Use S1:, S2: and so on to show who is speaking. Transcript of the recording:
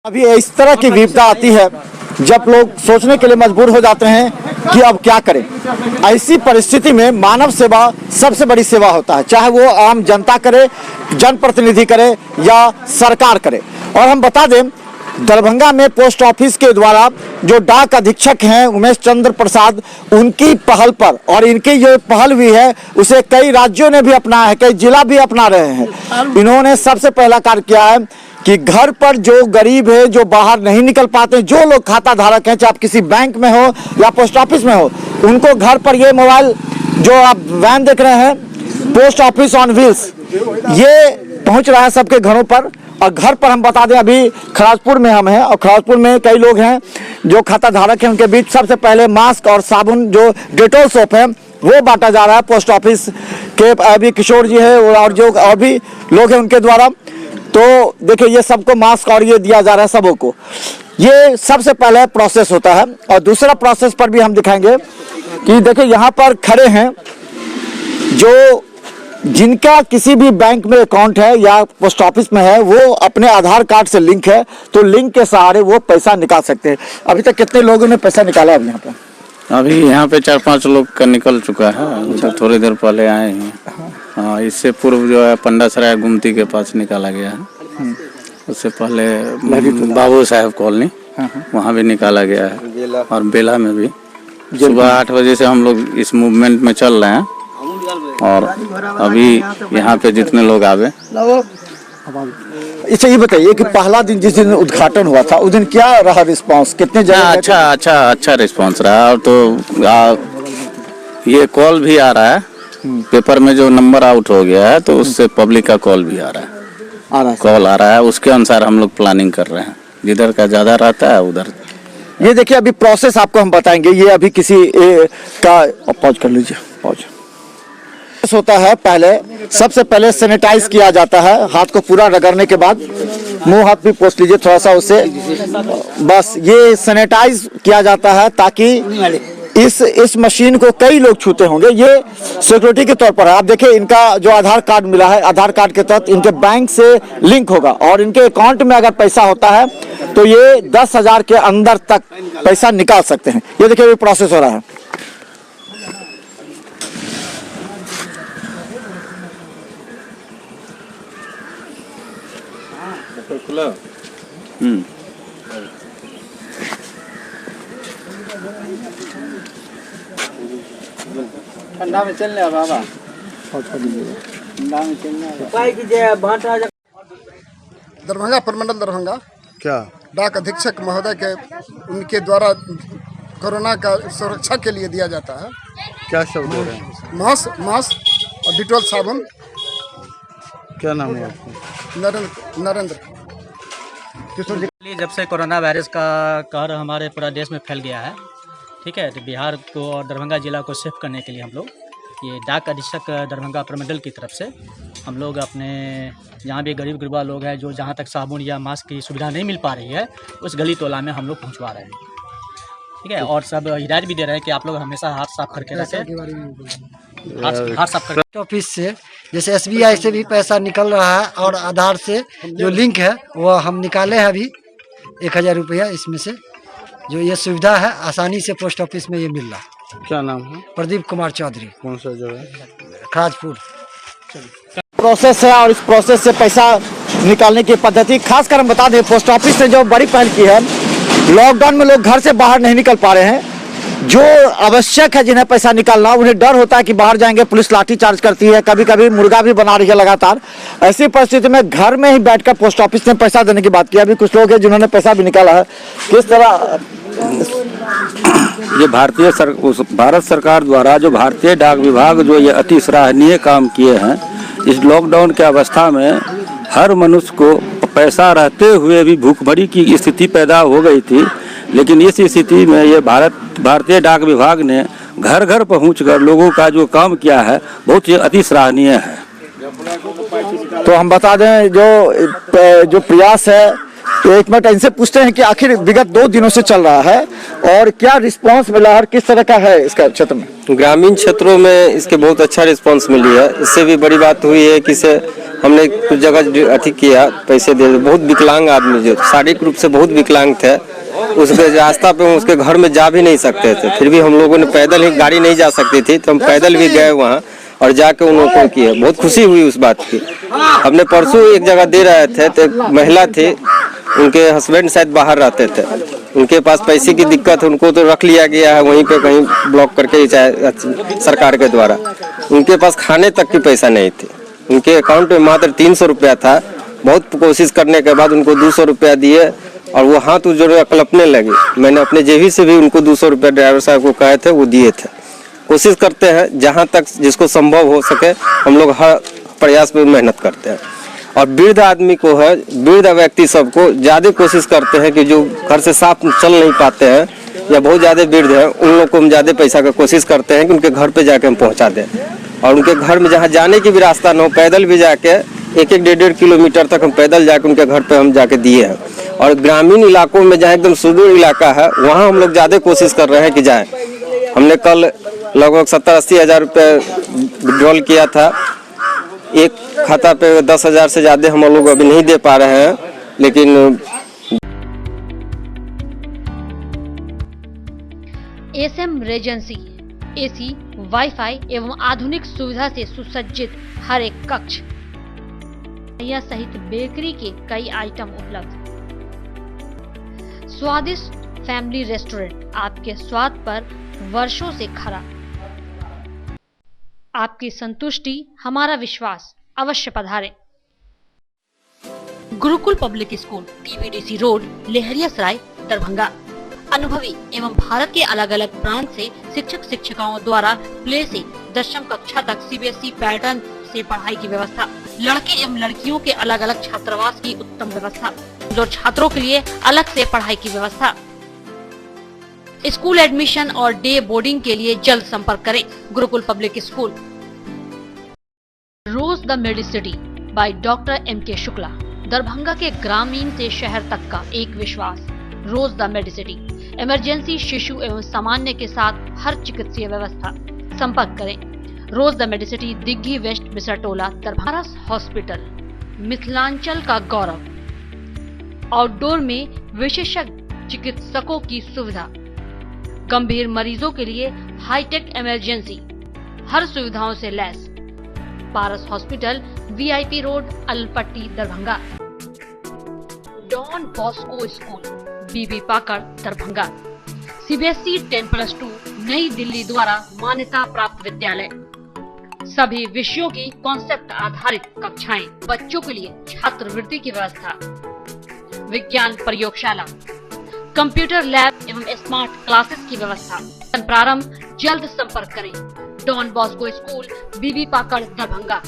S1: अभी इस तरह की विपदा आती है जब लोग सोचने के लिए मजबूर हो जाते हैं कि अब क्या करें। ऐसी परिस्थिति में मानव सेवा सबसे बड़ी सेवा होता है, चाहे वो आम जनता करे, जनप्रतिनिधि करे या सरकार करे। और हम बता दें, दरभंगा में पोस्ट ऑफिस के द्वारा जो डाक अधीक्षक हैं उमेश चंद्र प्रसाद, उनकी पहल पर, और इनकी जो पहल भी है उसे कई राज्यों ने भी अपनाया है, कई जिला भी अपना रहे हैं। इन्होंने सबसे पहला कार्य किया है कि घर पर जो गरीब है, जो बाहर नहीं निकल पाते, जो लोग खाता धारक हैं, चाहे आप किसी बैंक में हो या पोस्ट ऑफिस में हो, उनको घर पर ये मोबाइल जो आप वैन देख रहे हैं, पोस्ट ऑफिस ऑन व्हील्स, ये पहुंच रहा है सबके घरों पर। और घर पर हम बता दें, अभी खराजपुर में हम हैं और खराजपुर में कई लोग हैं जो खाता धारक हैं, उनके बीच सबसे पहले मास्क और साबुन जो डेटॉल सोप है वो बांटा जा रहा है पोस्ट ऑफिस के अभी किशोर जी है और जो और भी लोग हैं उनके द्वारा। तो देखिए, ये सबको मास्क और ये दिया जा रहा है सबों को। ये सबसे पहले प्रोसेस होता है। और दूसरा प्रोसेस पर भी हम दिखाएंगे कि देखिए यहाँ पर खड़े हैं जो जिनका किसी भी बैंक में अकाउंट है या पोस्ट ऑफिस में है, वो अपने आधार कार्ड से लिंक है, तो लिंक के सहारे वो पैसा निकाल सकते हैं। अभी तक कितने लोगों ने पैसा निकाला है यहाँ पर?
S2: अभी यहाँ पे 4-5 लोग का निकल चुका है, जो थोड़ी देर पहले आए हैं। हाँ, इससे पूर्व जो है पंडासराय गुमती के पास निकाला गया है। उससे पहले बाबू साहब कॉलोनी, वहाँ भी निकाला गया है। और बेला में भी सुबह 8 बजे से हम लोग इस मूवमेंट में चल रहे हैं। और अभी यहाँ पे जितने लोग आवे।
S1: अच्छा, ये बताइए कि पहला दिन जिस दिन उद्घाटन हुआ था उस दिन क्या रहा रिस्पांस, कितने जगह?
S2: अच्छा रिस्पांस रहा। और तो ये कॉल भी आ रहा है पेपर में, जो नंबर आउट हो गया है तो उससे पब्लिक का कॉल भी आ रहा है, कॉल आ रहा है। उसके अनुसार हम लोग प्लानिंग कर रहे हैं, जिधर का ज्यादा रहता है उधर।
S1: ये देखिए, अभी प्रोसेस आपको हम बताएंगे। ये अभी किसी का पॉज कर लीजिए, पॉज होता है। पहले सबसे पहले सैनिटाइज किया जाता है, हाथ को पूरा रगड़ने के बाद मुंह हाथ भी पोंछ लीजिए थोड़ा सा उससे, बस ये सैनिटाइज किया जाता है ताकि इस मशीन को कई लोग छूते होंगे। ये सिक्योरिटी के तौर पर है। आप देखिए, इनका जो आधार कार्ड मिला है, आधार कार्ड के तहत इनके बैंक से लिंक होगा और इनके अकाउंट में अगर पैसा होता है तो ये 10,000 के अंदर तक पैसा निकाल सकते हैं। ये देखिए, ये प्रोसेस हो रहा है।
S3: ठंडा में चलने बाबा, ठंडा में चलने।
S4: दरभंगा प्रमंडल दरभंगा
S5: क्या
S4: डाक अधीक्षक महोदय के उनके द्वारा कोरोना का सुरक्षा के लिए दिया जाता है।
S5: क्या शब्द हो रहे हैं?
S4: मास्क और डिटॉल साबुन।
S5: क्या नाम है आपका?
S4: नरेंद्र।
S6: जब से कोरोना वायरस का कहर हमारे पूरा देश में फैल गया है, ठीक है, तो बिहार को और दरभंगा जिला को सेफ करने के लिए हम लोग ये डाक अधीक्षक दरभंगा प्रमंडल की तरफ से हम लोग अपने जहाँ भी गरीब गुरबा लोग हैं, जो जहाँ तक साबुन या मास्क की सुविधा नहीं मिल पा रही है, उस गली टोला में हम लोग पहुँचवा रहे हैं, ठीक है। और सब हिदायत भी दे रहे हैं कि आप लोग हमेशा हाथ साफ करके रखें, हाथ साफ करके।
S7: ऑफिस से जैसे SBI से भी पैसा निकल रहा है और आधार से जो लिंक है वो हम निकाले हैं अभी 1000 रुपया। इसमें से जो ये सुविधा है आसानी से पोस्ट ऑफिस में ये मिल रहा है।
S5: क्या नाम है?
S7: प्रदीप कुमार चौधरी।
S5: कौन सा जगह?
S7: खराजपुर।
S1: प्रोसेस है और इस प्रोसेस से पैसा निकालने की पद्धति खासकर हम बता दें, पोस्ट ऑफिस ने जो बड़ी पहल की है, लॉकडाउन में लोग घर से बाहर नहीं निकल पा रहे हैं, जो आवश्यक है जिन्हें पैसा निकालना, उन्हें डर होता है कि बाहर जाएंगे पुलिस लाठी चार्ज करती है, कभी कभी मुर्गा भी बना रही है लगातार। ऐसी परिस्थिति में घर में ही बैठकर पोस्ट ऑफिस ने पैसा देने की बात की। अभी कुछ लोग हैं जिन्होंने पैसा भी निकाला है। किस तरह
S8: ये भारत सरकार द्वारा जो भारतीय डाक विभाग जो ये अति सराहनीय काम किए हैं, इस लॉकडाउन के अवस्था में हर मनुष्य को पैसा रहते हुए भी भूखमरी की स्थिति पैदा हो गई थी, लेकिन इस स्थिति में ये भारतीय डाक विभाग ने घर घर पहुंचकर लोगों का जो काम किया है बहुत ही अति सराहनीय है।
S1: तो हम बता दें, जो प्रयास है, तो एक मिनट इनसे पूछते हैं कि आखिर विगत 2 दिनों से चल रहा है और क्या रिस्पांस मिला है, किस तरह का है इसका क्षेत्र में?
S9: ग्रामीण क्षेत्रों में इसके बहुत अच्छा रिस्पांस मिली है। इससे भी बड़ी बात हुई है कि इसे हमने कुछ जगह अथी किया, पैसे दे। बहुत विकलांग आदमी जो शारीरिक रूप से बहुत विकलांग थे, उसके रास्ता पे उसके घर में जा भी नहीं सकते थे, फिर भी हम लोगों ने पैदल ही, गाड़ी नहीं जा सकती थी तो हम पैदल भी गए वहाँ और जाके उन लोगों को किया। बहुत खुशी हुई उस बात की। हमने परसों एक जगह दे रहे थे तो एक महिला थी, उनके हस्बैंड शायद बाहर रहते थे, उनके पास पैसे की दिक्कत है, उनको तो रख लिया गया है वहीं पे कहीं ब्लॉक करके, चाहे सरकार के द्वारा। उनके पास खाने तक की पैसा नहीं थी, उनके अकाउंट में मात्र 300 रुपया था। बहुत कोशिश करने के बाद उनको 200 रुपया दिए और वो हाथ जोड़ कलपने लगे। मैंने अपने जेबी से भी उनको 200 रुपया ड्राइवर साहब को कहे थे, वो दिए थे। कोशिश करते हैं जहाँ तक जिसको संभव हो सके, हम लोग हर प्रयास में मेहनत करते हैं। और वृद्ध आदमी को है, वृद्ध व्यक्ति सबको ज़्यादा कोशिश करते हैं कि जो घर से साफ चल नहीं पाते हैं या बहुत ज़्यादा वृद्ध हैं, उन लोग को हम ज़्यादा पैसा का कोशिश करते हैं कि उनके घर पे जाके हम पहुंचा दें। और उनके घर में जहाँ जाने की भी रास्ता न हो, पैदल भी जाके 1-1 किलोमीटर तक हम पैदल जाके उनके घर पे हम जाके दिए हैं। और ग्रामीण इलाकों में जहाँ एकदम सुदूर इलाका है, वहाँ हम लोग ज़्यादा कोशिश कर रहे हैं कि जाएँ। हमने कल लगभग 70-80 हज़ार रुपये विड्रॉल किया था। एक खाता पे 10,000 से ज़्यादा हम लोग अभी नहीं दे पा रहे हैं, लेकिन
S10: एसएम रेजेंसी एसी, वाईफाई एवं आधुनिक सुविधा से सुसज्जित हर एक कक्ष यह सहित बेकरी के कई आइटम उपलब्ध। स्वादिष्ट फैमिली रेस्टोरेंट आपके स्वाद पर वर्षों से खरा। आपकी संतुष्टि हमारा विश्वास, अवश्य पधारें। Gurukul public school, TBDC road, Laheriasarai, Darbhanga. अनुभवी एवं भारत के अलग अलग प्रांत से शिक्षक शिक्षिकाओं द्वारा प्ले से 10वीं कक्षा तक सीबीएसई पैटर्न से पढ़ाई की व्यवस्था। लड़के एवं लड़कियों के अलग अलग छात्रावास की उत्तम व्यवस्था। जो छात्रों के लिए अलग से पढ़ाई की व्यवस्था। स्कूल एडमिशन और डे बोर्डिंग के लिए जल्द संपर्क करें। Gurukul public school. Rose the medicity by doctor M.K. Shukla. Darbhanga के ग्रामीण से शहर तक का एक विश्वास। रोज द मेडिसिटी। इमरजेंसी, शिशु एवं सामान्य के साथ हर चिकित्सीय व्यवस्था। संपर्क करें। Rose the medicity, Digghi west, Bisartola, Darbhanga. Hospital, Mithilanchal का गौरव। आउटडोर में विशेषज्ञ चिकित्सकों की सुविधा। गंभीर मरीजों के लिए हाईटेक इमरजेंसी, हर सुविधाओं से लैस। Paras hospital, VIP road, Alpatti, Darbhanga. Don Bosco school, BB Pakar, Darbhanga. CBSE 10+2 नई दिल्ली द्वारा मान्यता प्राप्त विद्यालय। सभी विषयों की कॉन्सेप्ट आधारित कक्षाएं। बच्चों के लिए छात्रवृत्ति की व्यवस्था। विज्ञान प्रयोगशाला, कंप्यूटर लैब एवं स्मार्ट क्लासेस की व्यवस्था। प्रारंभ, जल्द संपर्क करें। Don Bosco school, BB Pakar, Darbhanga.